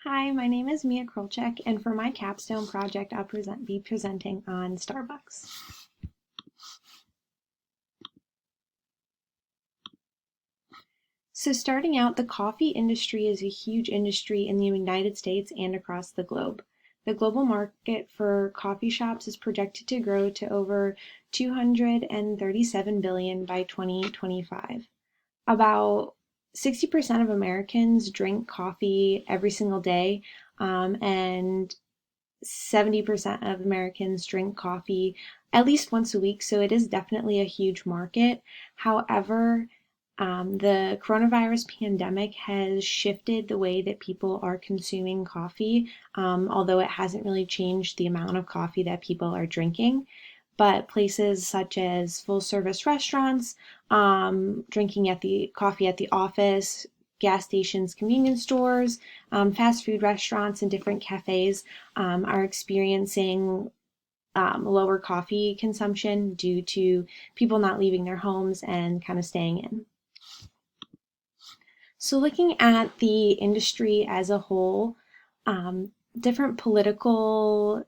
Hi, my name is Mia Krolchek, and for my capstone project, I'll be presenting on Starbucks. So starting out, the coffee industry is a huge industry in the United States and across the globe. The global market for coffee shops is projected to grow to over 237 billion by 2025. About 60% of Americans drink coffee every single day, and 70% of Americans drink coffee at least once a week, so it is definitely a huge market. However, the coronavirus pandemic has shifted the way that people are consuming coffee, although it hasn't really changed the amount of coffee that people are drinking. But places such as full service restaurants, drinking at the coffee at the office, gas stations, convenience stores, fast food restaurants, and different cafes are experiencing lower coffee consumption due to people not leaving their homes and kind of staying in. So looking at the industry as a whole, different political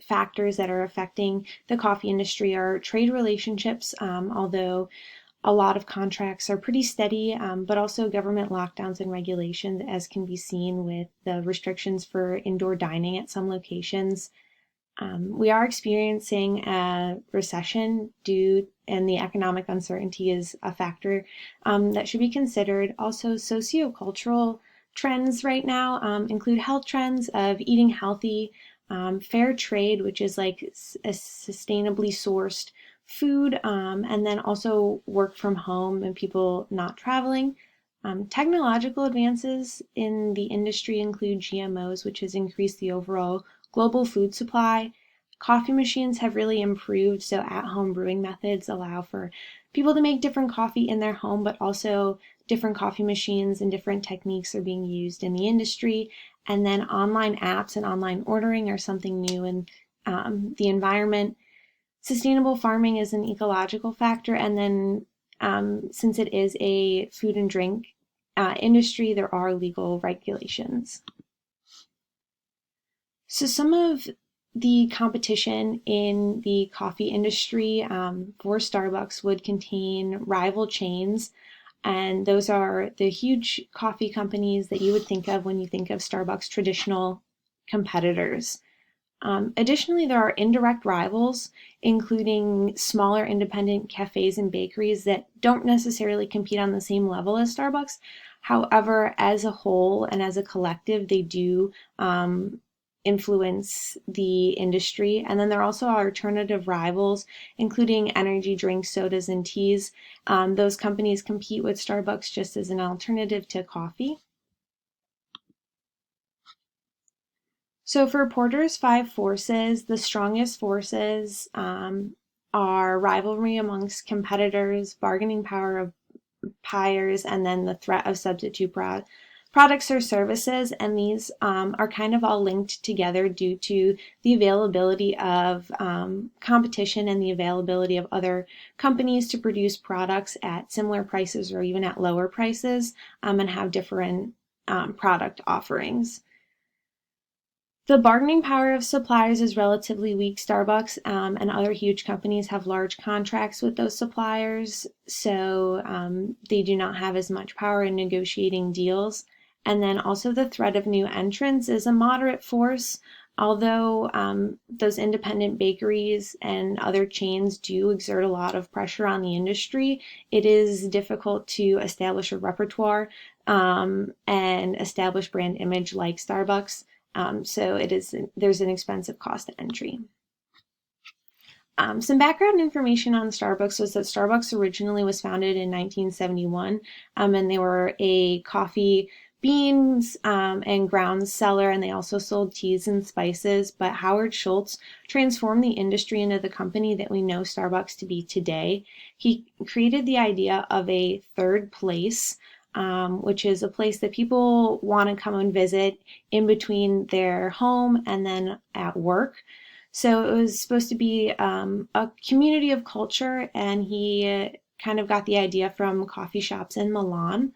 factors that are affecting the coffee industry are trade relationships, although a lot of contracts are pretty steady, but also government lockdowns and regulations, as can be seen with the restrictions for indoor dining at some locations. We are experiencing a recession and the economic uncertainty is a factor that should be considered. Also, sociocultural trends right now include health trends of eating healthy, fair trade, which is like a sustainably sourced food, and then also work from home and people not traveling. Technological advances in the industry include GMOs, which has increased the overall global food supply. Coffee machines have really improved, so at-home brewing methods allow for people to make different coffee in their home, but also different coffee machines and different techniques are being used in the industry. And then online apps and online ordering are something new in the environment. Sustainable farming is an ecological factor, and then since it is a food and drink industry, there are legal regulations. So some of the competition in the coffee industry for Starbucks would contain rival chains, and those are the huge coffee companies that you would think of when you think of Starbucks' traditional competitors. Additionally, there are indirect rivals, including smaller independent cafes and bakeries that don't necessarily compete on the same level as Starbucks. However, as a whole and as a collective, they do influence the industry. And then there are also alternative rivals, including energy drinks, sodas, and teas. Those companies compete with Starbucks just as an alternative to coffee. So for Porter's five forces, the strongest forces are rivalry amongst competitors, bargaining power of buyers, and then the threat of substitute products or services. And these are kind of all linked together due to the availability of competition and the availability of other companies to produce products at similar prices or even at lower prices and have different product offerings. The bargaining power of suppliers is relatively weak. Starbucks and other huge companies have large contracts with those suppliers, so they do not have as much power in negotiating deals. And then also the threat of new entrants is a moderate force, although those independent bakeries and other chains do exert a lot of pressure on the industry. It is difficult to establish a repertoire and establish brand image like Starbucks. So there's an expensive cost to entry. Some background information on Starbucks was that Starbucks originally was founded in 1971, and they were a coffee beans and grounds seller, and they also sold teas and spices. But Howard Schultz transformed the industry into the company that we know Starbucks to be today. He created the idea of a third place, which is a place that people want to come and visit in between their home and then at work. So it was supposed to be a community of culture, and he kind of got the idea from coffee shops in Milan.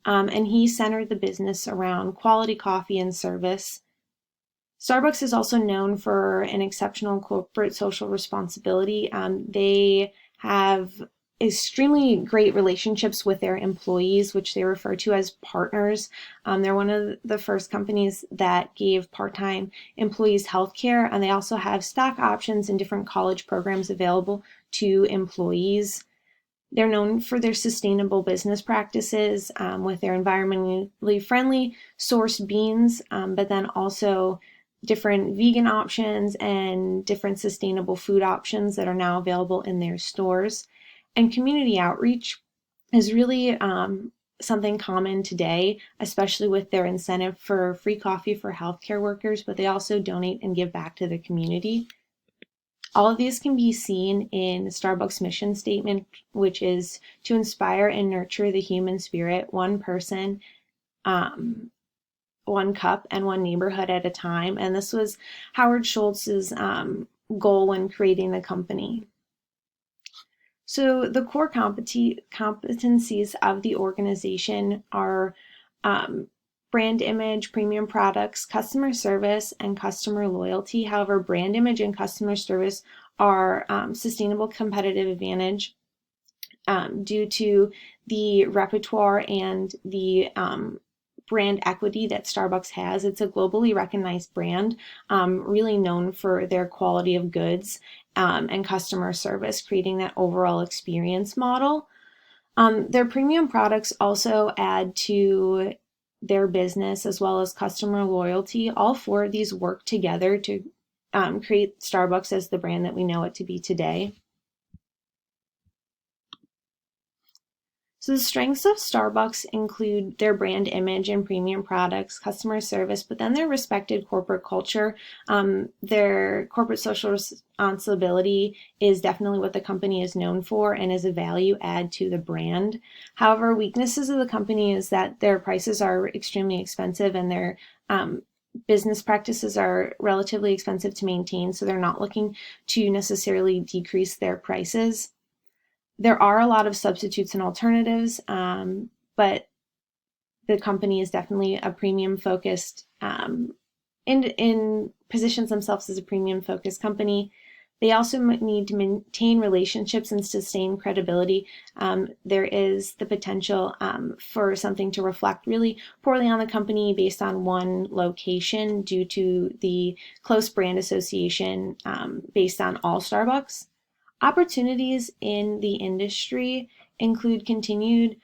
and he centered the business around quality coffee and service. Starbucks is also known for an exceptional corporate social responsibility. They have extremely great relationships with their employees, which they refer to as partners. They're one of the first companies that gave part-time employees health care, and they also have stock options and different college programs available to employees. They're known for their sustainable business practices with their environmentally friendly sourced beans, but then also different vegan options and different sustainable food options that are now available in their stores. And community outreach is really something common today, especially with their incentive for free coffee for healthcare workers, but they also donate and give back to the community. All of these can be seen in Starbucks' mission statement, which is to inspire and nurture the human spirit, one person, one cup, and one neighborhood at a time. And this was Howard Schultz's goal when creating the company. So the core competencies of the organization are brand image, premium products, customer service, and customer loyalty. However, brand image and customer service are sustainable competitive advantage due to the repertoire and the brand equity that Starbucks has. It's a globally recognized brand, really known for their quality of goods and customer service, creating that overall experience model. Their premium products also add to their business as well as customer loyalty. All four of these work together to create Starbucks as the brand that we know it to be today. So the strengths of Starbucks include their brand image and premium products, customer service, but then their respected corporate culture. Their corporate social responsibility is definitely what the company is known for and is a value add to the brand. However, weaknesses of the company is that their prices are extremely expensive and their business practices are relatively expensive to maintain, so they're not looking to necessarily decrease their prices. There are a lot of substitutes and alternatives, but the company is definitely a premium focused, in positions themselves as a premium focused company. They also need to maintain relationships and sustain credibility. There is the potential for something to reflect really poorly on the company based on one location due to the close brand association based on all Starbucks. Opportunities in the industry include continued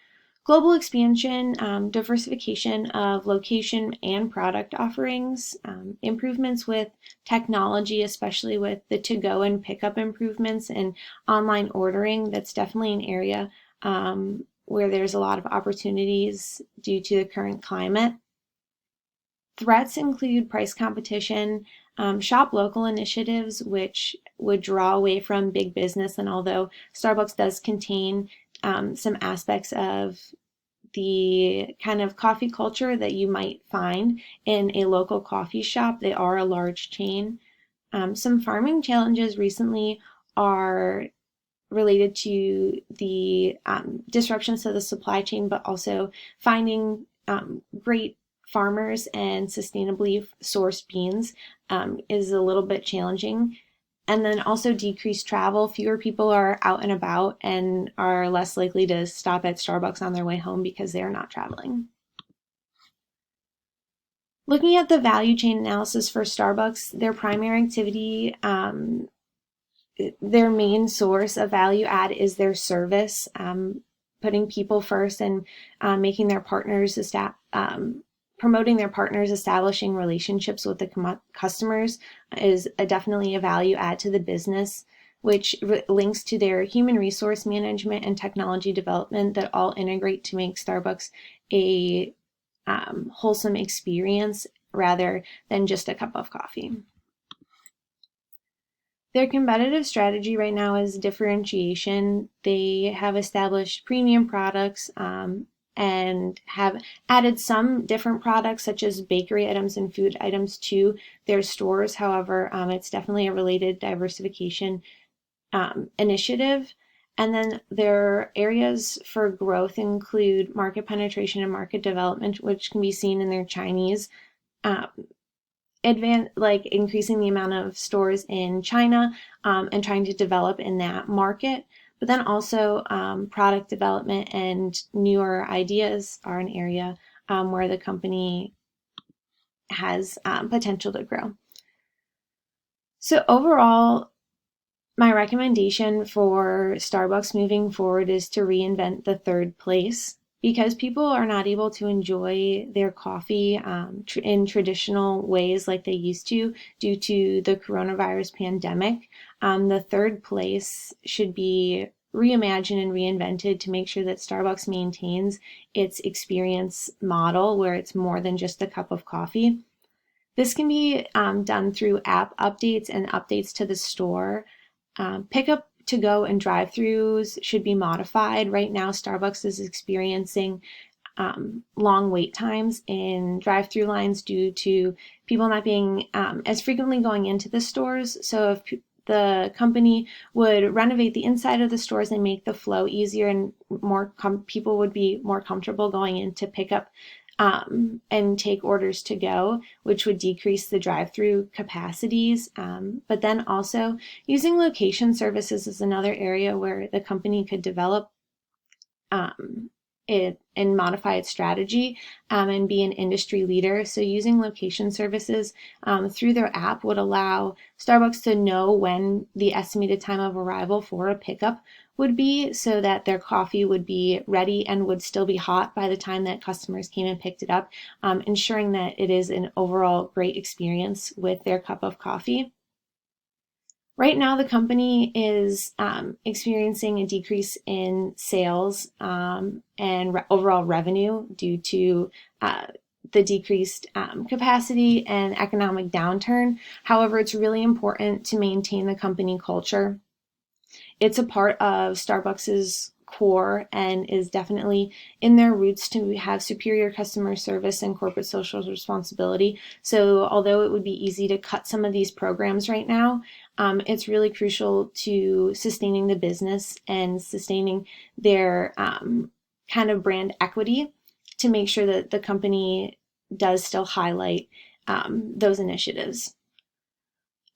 global expansion, diversification of location and product offerings, improvements with technology, especially with the to-go and pickup improvements and online ordering. That's definitely an area where there's a lot of opportunities due to the current climate. Threats include price competition, shop local initiatives, which would draw away from big business. And although Starbucks does contain some aspects of the kind of coffee culture that you might find in a local coffee shop, they are a large chain. Some farming challenges recently are related to the disruptions to the supply chain, but also finding great farmers and sustainably sourced beans is a little bit challenging. And then also decreased travel. Fewer people are out and about and are less likely to stop at Starbucks on their way home because they are not traveling. Looking at the value chain analysis for Starbucks, their primary activity, their main source of value add is their service, putting people first and making their partners promoting their partners, establishing relationships with the customers is definitely a value add to the business, which links to their human resource management and technology development that all integrate to make Starbucks a wholesome experience rather than just a cup of coffee. Their competitive strategy right now is differentiation. They have established premium products and have added some different products such as bakery items and food items to their stores. However, it's definitely a related diversification initiative. And then their areas for growth include market penetration and market development, which can be seen in their Chinese um, like increasing the amount of stores in China and trying to develop in that market. But then also product development and newer ideas are an area where the company has potential to grow. So overall, my recommendation for Starbucks moving forward is to reinvent the third place because people are not able to enjoy their coffee in traditional ways like they used to due to the coronavirus pandemic. The third place should be reimagined and reinvented to make sure that Starbucks maintains its experience model where it's more than just a cup of coffee. This can be done through app updates and updates to the store. Pickup to go and drive-throughs should be modified. Right now, Starbucks is experiencing long wait times in drive-through lines due to people not being as frequently going into the stores. So if the company would renovate the inside of the stores and make the flow easier and more people would be more comfortable going in to pick up and take orders to go, which would decrease the drive-through capacities. But then also using location services is another area where the company could develop it and modify its strategy and be an industry leader. So using location services through their app would allow Starbucks to know when the estimated time of arrival for a pickup would be so that their coffee would be ready and would still be hot by the time that customers came and picked it up, ensuring that it is an overall great experience with their cup of coffee. Right now, the company is experiencing a decrease in sales and overall revenue due to the decreased capacity and economic downturn. However, it's really important to maintain the company culture. It's a part of Starbucks's core and is definitely in their roots to have superior customer service and corporate social responsibility. So although it would be easy to cut some of these programs right now, it's really crucial to sustaining the business and sustaining their kind of brand equity to make sure that the company does still highlight those initiatives.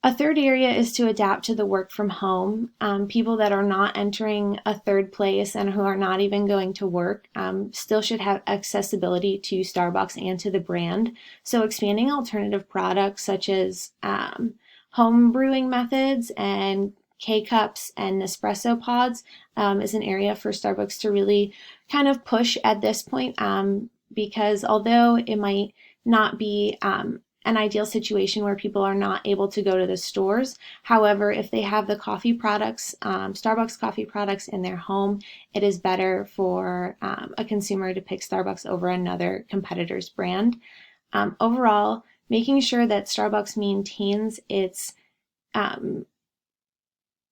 A third area is to adapt to the work from home. People that are not entering a third place and who are not even going to work still should have accessibility to Starbucks and to the brand. So expanding alternative products such as home brewing methods and K-cups and Nespresso pods is an area for Starbucks to really kind of push at this point because although it might not be an ideal situation where people are not able to go to the stores. However, if they have the coffee products, Starbucks coffee products in their home, it is better for a consumer to pick Starbucks over another competitor's brand. Overall, making sure that Starbucks maintains its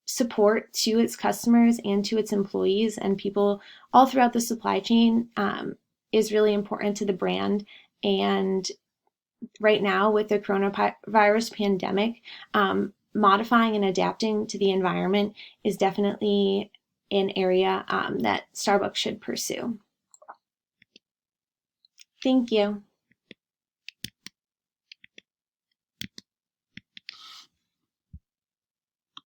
support to its customers and to its employees and people all throughout the supply chain is really important to the brand. And right now with the coronavirus pandemic, modifying and adapting to the environment is definitely an area that Starbucks should pursue. Thank you.